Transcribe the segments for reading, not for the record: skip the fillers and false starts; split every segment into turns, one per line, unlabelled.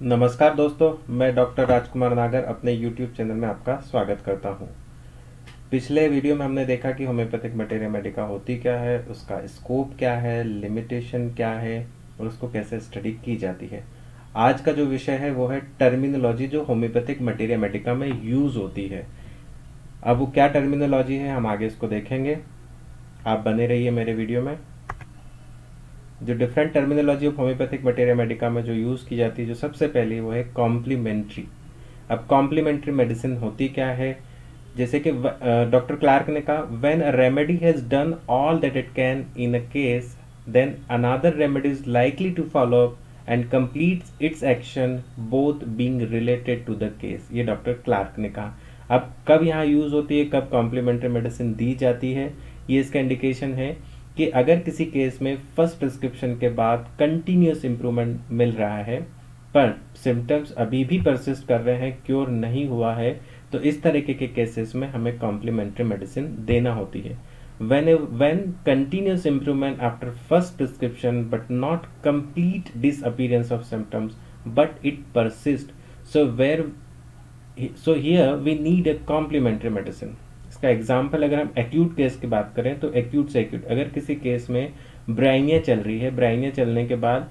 नमस्कार दोस्तों, मैं डॉक्टर राजकुमार नागर अपने YouTube चैनल में आपका स्वागत करता हूं। पिछले वीडियो में हमने देखा कि होम्योपैथिक मटेरिया मेडिका होती क्या है, उसका स्कोप क्या है, लिमिटेशन क्या है और उसको कैसे स्टडी की जाती है। आज का जो विषय है वो है टर्मिनोलॉजी जो होम्योपैथिक मटेरिया मेडिका में यूज होती है। अब वो क्या टर्मिनोलॉजी है, हम आगे इसको देखेंगे। आप बने रहिए मेरे वीडियो में। जो different terminology of homeopathic materia Medica में जो यूज़ की जाती है, जो सबसे पहली वो है कॉम्प्लीमेंट्री। अब कॉम्प्लीमेंट्री मेडिसिन होती क्या है, जैसे कि डॉक्टर क्लार्क ने कहा, when a remedy has done all that it can in a case, then another remedy is likely to follow up and completes its action both being related to the case. ये doctor Clark ने कहा। अब कब यहाँ use होती है, कब complementary medicine दी जाती है, ये इसका इंडिकेशन है कि अगर किसी केस में फर्स्ट प्रिस्क्रिप्शन के बाद कंटिन्यूस इंप्रूवमेंट मिल रहा है पर सिम्टम्स अभी भी परसिस्ट कर रहे हैं, क्योर नहीं हुआ है, तो इस तरीके के केसेस में हमें कॉम्प्लीमेंट्री मेडिसिन देना होती है। when continuous improvement after first prescription but not complete disappearance of symptoms but it persists, so here we need a complementary medicine. इसका एग्जाम्पल अगर हम एक्यूट केस की बात करें तो एक्यूट से एक्यूट, अगर किसी केस में ब्राइनिया चल रही है, ब्राइनिया चलने के बाद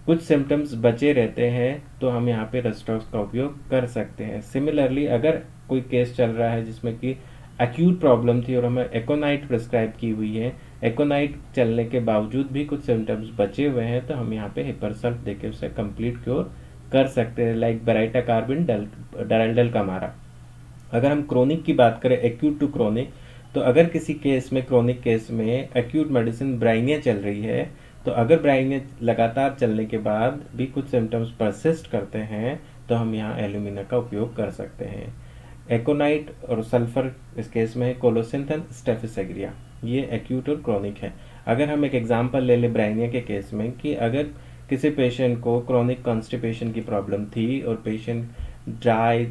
कुछ सिम्टम्स बचे रहते हैं, तो हम यहाँ पे रेस्टॉक्स का उपयोग कर सकते हैं। सिमिलरली अगर कोई केस चल रहा है जिसमें कि एक्यूट प्रॉब्लम थी और हमें एकोनाइट प्रिस्क्राइब की हुई है, एकोनाइट चलने के बावजूद भी कुछ सिम्टम्स बचे हुए हैं, तो हम यहाँ पे हिपरसल्फ देके उसे कंप्लीट क्योर कर सकते हैं, लाइक बेराइटा कार्बिन डारल्डल का मारा। अगर हम क्रोनिक की बात करें, एक्यूट टू क्रोनिक, तो अगर किसी केस में, क्रोनिक केस में एक्यूट मेडिसिन ब्राइनिया चल रही है, तो अगर ब्राइनिया लगातार चलने के बाद भी कुछ सिम्टम्स परसिस्ट करते हैं, तो हम यहाँ एल्यूमिना का उपयोग कर सकते हैं। एकोनाइट और सल्फर इस केस में है, कोलोसिंथन स्टेफिसेग्रिया, ये एक्यूट और क्रोनिक है। अगर हम एक एग्जांपल ले ले ब्राइनिया के केस में, कि अगर किसी पेशेंट को क्रोनिक कॉन्स्टिपेशन की प्रॉब्लम थी और पेशेंट ड्राई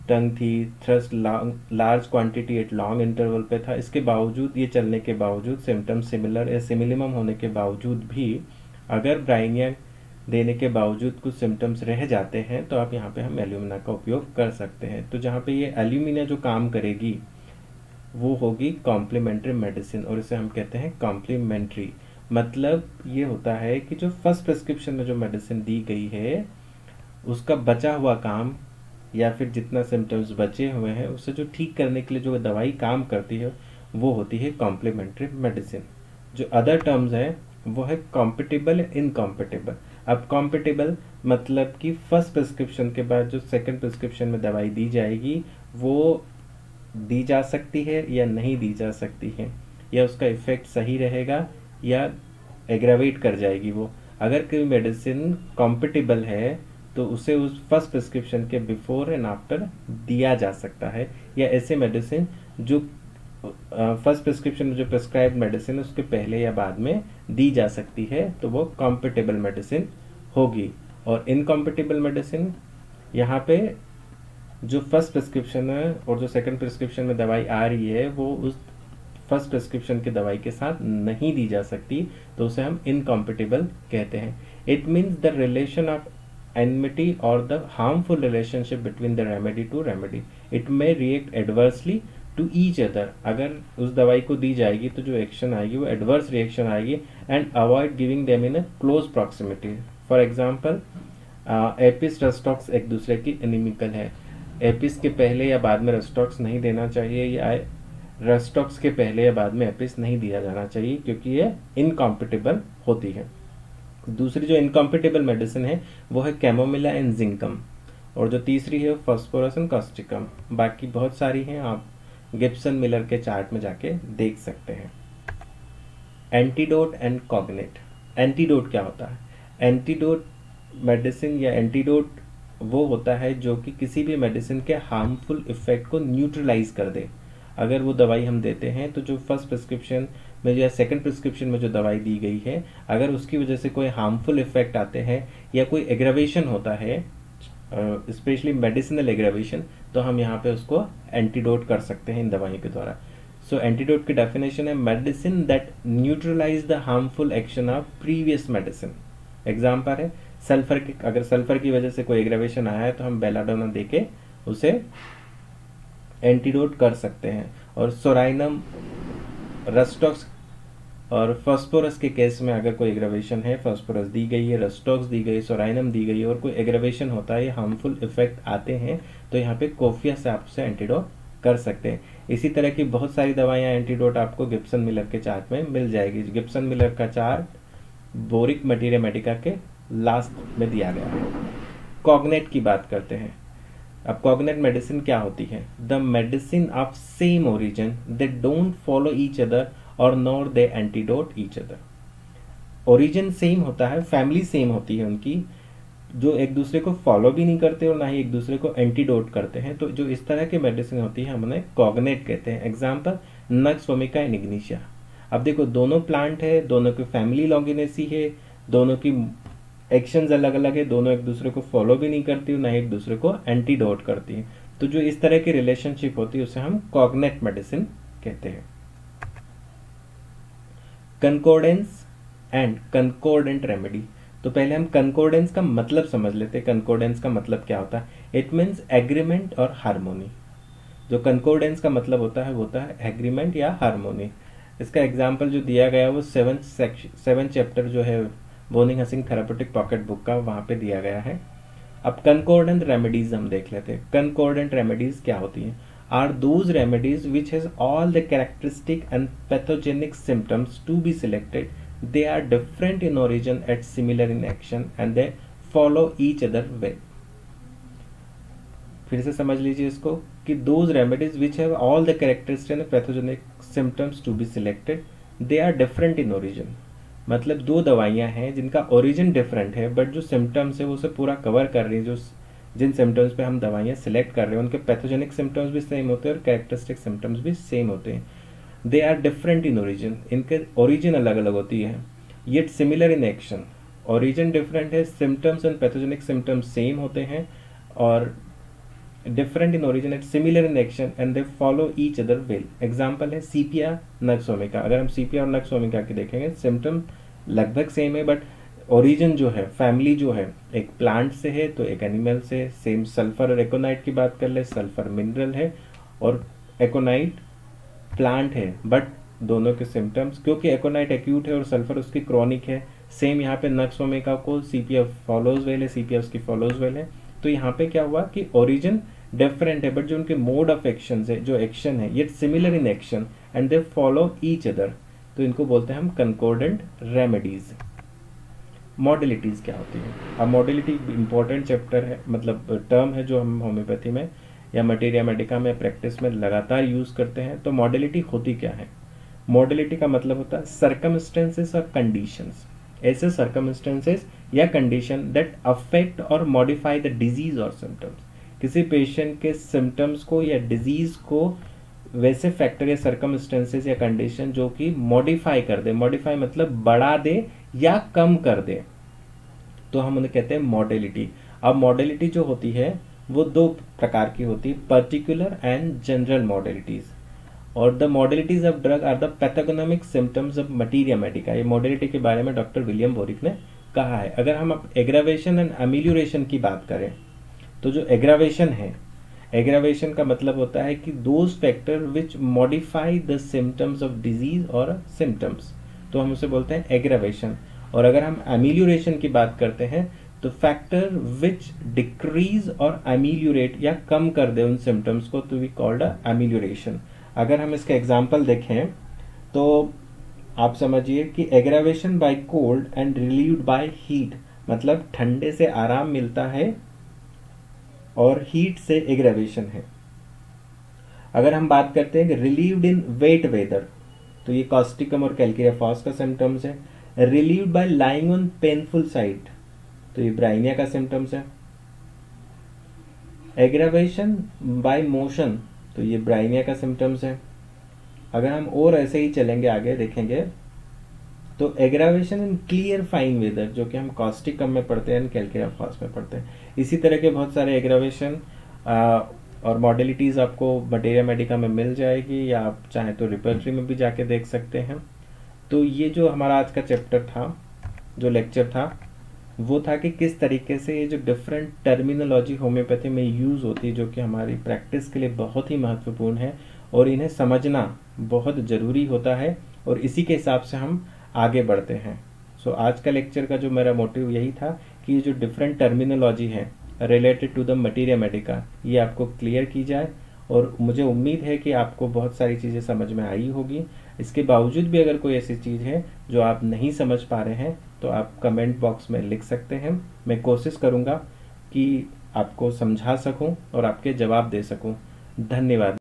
टंग थी, thrust large quantity eight long interval पे था, इसके बावजूद, ये चलने के बावजूद, सिम्टम्स सिमिलर या सिमिलिमम होने के बावजूद भी अगर ब्राइनिया देने के बावजूद कुछ सिम्टम्स रह जाते हैं, तो आप यहाँ पे हम एल्यूमिना का उपयोग कर सकते हैं। तो जहाँ पे ये एल्यूमिना जो काम करेगी वो होगी कॉम्प्लीमेंट्री मेडिसिन, और इसे हम कहते हैं कॉम्प्लीमेंट्री। मतलब ये होता है कि जो फर्स्ट प्रिस्क्रिप्शन में जो मेडिसिन दी गई है, उसका बचा हुआ काम या फिर जितना सिम्टम्स बचे हुए हैं उसे जो ठीक करने के लिए जो दवाई काम करती है, वो होती है कॉम्प्लीमेंट्री मेडिसिन। जो अदर टर्म्स है वो है कॉम्पिटेबल या इनकॉम्पिटेबल। अब कॉम्पिटेबल मतलब कि फर्स्ट प्रिस्क्रिप्शन के बाद जो सेकंड प्रिस्क्रिप्शन में दवाई दी जाएगी, वो दी जा सकती है या नहीं दी जा सकती है, या उसका इफेक्ट सही रहेगा या एग्रावेट कर जाएगी वो। अगर कोई मेडिसिन कॉम्पिटेबल है तो उसे उस फर्स्ट प्रिस्क्रिप्शन के बिफोर एंड आफ्टर दिया जा सकता है, या ऐसे मेडिसिन जो फर्स्ट प्रिस्क्रिप्शन में जो प्रिस्क्राइब्ड मेडिसिन है उसके पहले या बाद में दी जा सकती है, तो वो कॉम्पिटेबल मेडिसिन होगी। और इनकॉम्पिटेबल मेडिसिन, यहाँ पे जो फर्स्ट प्रिस्क्रिप्शन है और जो सेकंड प्रिस्क्रिप्शन में दवाई आ रही है वो उस फर्स्ट प्रिस्क्रिप्शन की दवाई के साथ नहीं दी जा सकती, तो उसे हम इनकॉम्पिटेबल कहते हैं। It means the relation of enmity or the harmful relationship between the remedy to remedy. It may react adversely to each other. अगर उस दवाई को दी जाएगी तो जो एक्शन आएगी वो एडवर्स रिएक्शन आएगी, and avoid giving them in a close proximity. For example, apis rhus tox एक दूसरे की इनिमिकल है। एपिस के पहले या बाद में रेस्टॉक्स नहीं देना चाहिए, या रेस्टॉक्स के पहले या बाद में एपिस नहीं दिया जाना चाहिए, क्योंकि ये इनकॉम्पिटेबल होती है। दूसरी जो इनकॉम्पिटेबल मेडिसिन है वो है कैमोमिला एंड जिंकम, और जो तीसरी है फॉस्फोरस एंड कॉस्टिकम। बाकी बहुत सारी हैं, आप गिब्सन मिलर के चार्ट में जाके देख सकते हैं। Antidote and cognate. एंटीडोट क्या होता है? एंटीडोट मेडिसिन या एंटीडोट वो होता है जो कि किसी भी मेडिसिन के हार्मफुल इफेक्ट को न्यूट्रलाइज कर दे। अगर वो दवाई हम देते हैं तो जो फर्स्ट प्रिस्क्रिप्शन में या सेकंड प्रिस्क्रिप्शन में जो दवाई दी गई है, अगर उसकी वजह से कोई हार्मफुल इफेक्ट आते हैं या कोई एग्रावेशन होता है, स्पेशली मेडिसिनल एग्रावेशन, तो हम यहाँ पे उसको एंटीडोट कर सकते हैं इन दवाइयों के द्वारा। सो एंटीडोट की डेफिनेशन है medicine that neutralize the harmful action of previous medicine. Example है सल्फर की, अगर सल्फर की वजह से कोई एग्रेवेशन आया है तो हम बेलाडोना देके उसे एंटीडोट कर सकते हैं। और सोराइनम, रस्टॉक्स और फास्फोरस के केस में अगर कोई एग्रेवेशन है, फास्फोरस दी गई है, रस्टॉक्स दी गई, सोराइनम दी गई है और कोई एग्रेवेशन होता है, हार्मफुल इफेक्ट आते हैं, तो यहाँ पे कोफिया से आप उसे एंटीडोट कर सकते हैं। इसी तरह की बहुत सारी दवाइयाँ एंटीडोट आपको गिब्सन मिलर के चार्ट में मिल जाएगी। गिब्सन मिलर का चार्ट बोरिक मटीरिया मेडिका के लास्ट में दिया गया है। कॉग्नेट की बात करते हैं। अब कॉग्नेट मेडिसिन क्या होती है? The medicine of same origin, they don't follow each other और nor they antidote each other. Origin same होता है, फैमिली सेम होती है उनकी, जो एक दूसरे को फॉलो भी नहीं करते और ना ही एक दूसरे को एंटीडोट करते हैं। तो जो इस तरह की मेडिसिन होती है हम उन्हें कॉग्नेट कहते हैं। Example nux vomica and Ignatia. अब देखो दोनों प्लांट है, दोनों की फैमिली लॉन्गिनेसी है, दोनों की एक्शंस अलग अलग है, दोनों एक दूसरे को फॉलो भी नहीं करती ना एक दूसरे को एंटीडोट करती है। तो जो इस तरह की रिलेशनशिप होती है उसे हम कॉग्नेट मेडिसिन कहते हैं। कंकोर्डेंस एंड कंकोर्डेंट रेमेडी। तो पहले हम कंकोर्डेंस का मतलब समझ लेते हैं। कंकोर्डेंस का मतलब क्या होता है? इट मीन्स एग्रीमेंट और हार्मोनी। जो कंकोर्डेंस का मतलब होता है वो होता है एग्रीमेंट या हार्मोनी। इसका एग्जाम्पल जो दिया गया है वो 7 चैप्टर जो है बोनिंग हसिंग थेरापेटिक पॉकेट बुक का, वहां पे दिया गया है। अब कंकोर्डेंट रेमेडीज हम देख लेते हैं। कंकोर्डेंट रेमेडीज क्या होती हैं? Are those remedies which has all the characteristic and pathogenic symptoms to be selected, they are different in origin and similar in action and they follow each other well। फिर से समझ लीजिए इसको कि those remedies which have all the characteristics and pathogenic symptoms to be selected, they are different in origin। मतलब दो दवाइयां हैं जिनका ओरिजिन डिफरेंट है बट जो सिम्टम्स है वो उसे पूरा कवर कर रही है। जो जिन सिम्टम्स पे हम दवाइयां सिलेक्ट कर रहे हैं उनके पैथोजेनिक सिम्टम्स भी सेम होते हैं और कैरेक्टरिस्टिक सिम्टम्स भी सेम होते हैं। They are different in origin, इनके ओरिजिन अलग अलग होती है, yet similar in action. Origin different है, symptoms and pathogenic symptoms same होते हैं और different in origin and similar in action and they follow each other well. Example है सीपिया, नक्स वोमिका। अगर हम सीपिया और नक्स वोमिका की देखेंगे सिम्टम लगभग सेम है बट ओरिजिन जो है, फैमिली जो है, एक प्लांट से है तो एक एनिमल से। सेम सल्फर और एकोनाइट की बात कर ले, सल्फर मिनरल है और एकोनाइट प्लांट है बट दोनों के सिम्टम्स, क्योंकि एकोनाइट एक्यूट है और सल्फर उसकी क्रॉनिक है। सेम यहाँ पे नक्स वोमिका को सीपीएफ फॉलोज वेल है, सीपीएफ उसकी फॉलोज वेल है। तो यहाँ पे क्या हुआ कि ओरिजिन डिफरेंट है बट जो उनके मोड ऑफ एक्शन है, जो एक्शन है, ये similar in action and they follow each other. तो इनको बोलते हैं हम कंकोर्डेंट रेमेडीज। मॉडलिटीज क्या होती है? अब मॉडलिटी इंपॉर्टेंट चैप्टर है, मतलब टर्म है जो हम होम्योपैथी में या मटीरिया मेडिका में प्रैक्टिस में लगातार यूज करते हैं। तो मॉडलिटी होती क्या है? मॉडलिटी का मतलब होता है सर्कमस्टेंसेस और कंडीशंस, ऐसे सर्कमस्टेंसेस या कंडीशन दैट अफेक्ट और मॉडिफाई द डिजीज और सिम्टम्स। किसी पेशेंट के सिम्टम्स को या डिजीज को वैसे फैक्टर या सर्कमस्टेंसेस या कंडीशन जो कि मॉडिफाई कर दे। मॉडिफाई मतलब बढ़ा दे या कम कर दे, तो हम उन्हें कहते हैं मॉडलिटी। अब मॉडलिटी जो होती है वो दो प्रकार की होती है, पर्टिकुलर एंड जनरल मॉडलिटीज। और the modalities of drug are the pathognomonic symptoms of materia medica. ये मॉडलिटी के बारे में डॉक्टर विलियम बोरिक ने कहा है। अगर हम अब एग्रावेशन एंड अमिल्यूरेशन की बात करें तो जो एग्रावेशन है, एग्रावेशन का मतलब होता है कि those factor which modify the symptoms of disease और सिम्टम्स, तो हम उसे बोलते हैं एग्रावेशन। और अगर हम अमिल्यूरेशन की बात करते हैं तो फैक्टर विच डिक्रीज और अमिल्यूरेट या कम कर दे उन सिम्टम्स को, तो वी कॉल्ड अमिल्यूरेशन। अगर हम इसके एग्जाम्पल देखें तो आप समझिए कि aggravation by cold and relieved by heat, मतलब ठंडे से आराम मिलता है और हीट से एग्रावेशन है। अगर हम बात करते हैं कि रिलीव्ड इन वेट वेदर, तो ये कॉस्टिकम और कैल्केरिया फॉस का सिम्टम्स है। Relieved by lying on painful site, तो ये ब्राइनिया का सिम्टम्स है। एग्रावेशन बाय मोशन, तो ये ब्राइनिया का सिम्टम्स है। अगर हम और ऐसे ही चलेंगे आगे देखेंगे तो aggravation in clear fine weather, जो कि हम कॉस्टिकम में पढ़ते हैं, कैल्केरिया फॉस में पढ़ते हैं। इसी तरह के बहुत सारे एग्रावेशन और मॉडलिटीज आपको मटीरिया मेडिका में मिल जाएगी, या आप चाहें तो रिपर्टरी में भी जाके देख सकते हैं। तो ये जो हमारा आज का चैप्टर था, जो लेक्चर था, वो था कि किस तरीके से ये जो डिफरेंट टर्मिनोलॉजी होम्योपैथी में यूज़ होती है, जो कि हमारी प्रैक्टिस के लिए बहुत ही महत्वपूर्ण है और इन्हें समझना बहुत ज़रूरी होता है, और इसी के हिसाब से हम आगे बढ़ते हैं। सो आज का लेक्चर का जो मेरा मोटिव यही था कि ये जो डिफरेंट टर्मिनोलॉजी है related to the materia medica, ये आपको क्लियर की जाए, और मुझे उम्मीद है कि आपको बहुत सारी चीज़ें समझ में आई होगी। इसके बावजूद भी अगर कोई ऐसी चीज़ है जो आप नहीं समझ पा रहे हैं तो आप कमेंट बॉक्स में लिख सकते हैं। मैं कोशिश करूँगा कि आपको समझा सकूं और आपके जवाब दे सकूं। धन्यवाद।